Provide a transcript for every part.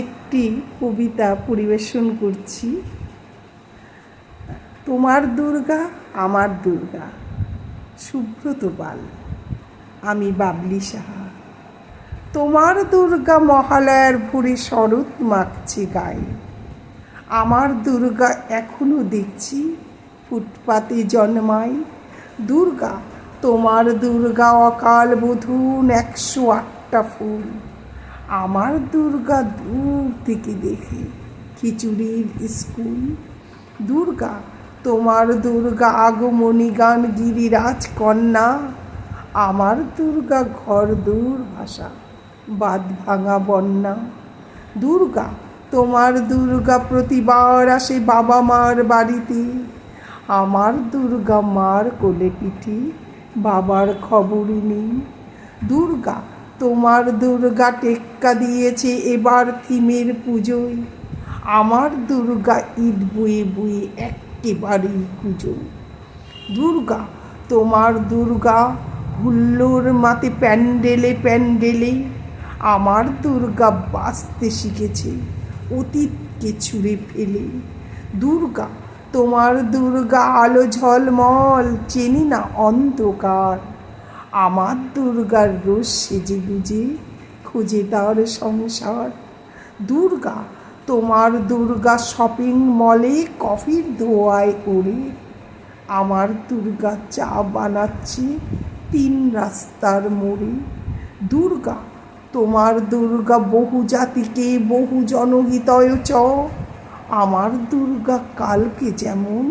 একটি কবিতা পরিবেশন করছি। তোমার দুর্গা আমার দুর্গা, সুব্রত পাল। আমি বাবলি সাহা। তোমার দুর্গা মহালয়ার ভোরে শরৎ মাখছে গায়ে। আমার দুর্গা এখনো দেখছি ফুটপাতে জন্মায়। দুর্গা, তোমার দুর্গা অকাল বোধন 108টা ফুল। আমার দুর্গা দূর থেকে দেখে খিচুড়ির স্কুল। দুর্গা, তোমার দুর্গা আগমনী গান গিরিরাজ কন্যা। আমার দুর্গা ঘর দূর ভাষা বাঁধ ভাঙা বন্যা। দুর্গা, তোমার দুর্গা প্রতিবার আসে বাবা মার বাড়িতে। আমার দুর্গা মার কোলে পিঠে, বাবার খবরই নেই। দুর্গা, তোমার দুর্গা টেক্কা দিয়েছে এবার থিমের পুজোয়। আমার দুর্গা ইট বয়ে বয়ে একেবারেই কুজো। দুর্গা, তোমার দুর্গা হুল্লোড় মাতে প্যান্ডেলে প্যান্ডেলে। আমার দুর্গা বাঁচতে শিখেছে অতীতকে ছুঁড়ে ফেলে। দুর্গা, তোমার দুর্গা আলো ঝলমল, চেনে না অন্ধকার। আমার দুর্গার রোজ সেজে গুজে খুঁজে তার সংসার। দুর্গা, তোমার দুর্গা শপিং মলে কফির ধোঁয়ায় ওড়ে। আমার দুর্গা চা বানাচ্ছে 3 রাস্তার মোড়ে। দুর্গা, তোমার দুর্গা বহু জাতিকে বহু জনহিতয় চ। আমার দুর্গা কালকে যেমন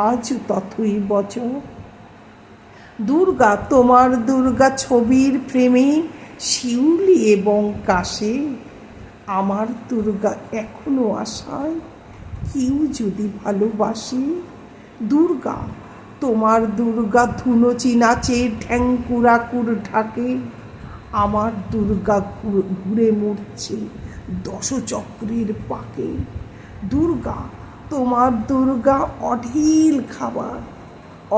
আজ ততই বচ। দুর্গা, তোমার দুর্গা ছবির ফ্রেমে শিউলি এবং কাশে। আমার দুর্গা এখনো আশায় কেউ যদি ভালোবাসে। দুর্গা, তোমার দুর্গা ধুনুচি নাচে ঠ্যাংকুরাকুর ঢাকে। আমার দুর্গা ঘুরে মরছে দশচক্রের পাকে। দুর্গা, তোমার দুর্গা অঢেল খাবার,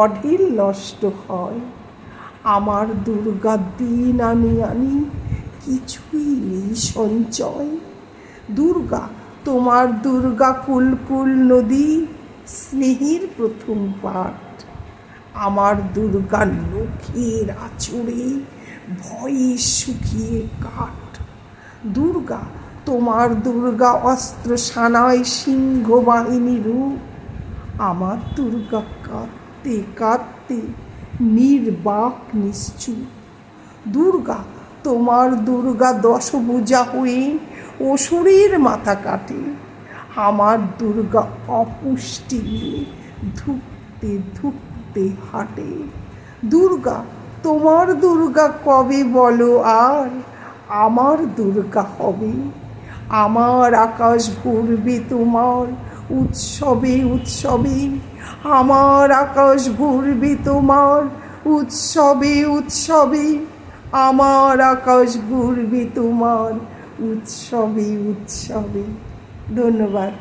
অঢেল নষ্ট হয়। আমার দুর্গা দিন আনি আনি কিছুই নেই সঞ্চয়। দুর্গা, তোমার দুর্গা কুলকুল নদী, স্নেহের প্রথম পাঠ। আমার দুর্গা নখের আঁচড়ে ভয়ে শুকিয়ে কাঠ। দুর্গা, তোমার দুর্গা অস্ত্র সানায় সিংহ বাহিনী রূপ। আমার দুর্গা কাঁদতে কাঁদতে নির্বাক নিশ্চুপ। দুর্গা, তোমার দুর্গা দশভুজা হয়ে অসুরের মাথা কাটে। আমার দুর্গা অপুষ্টি নিয়ে ধুঁকতে ধুঁকতে হাঁটে। দুর্গা, তোমার দুর্গা কবে বলো আর আমার দুর্গা হবে। আমার আকাশ ভরবে তোমার উৎসবে উৎসবে। আমার আকাশ ভরবে তোমার উৎসবে উৎসবে। আমার আকাশ ভরবে তোমার উৎসবে উৎসবে। ধন্যবাদ।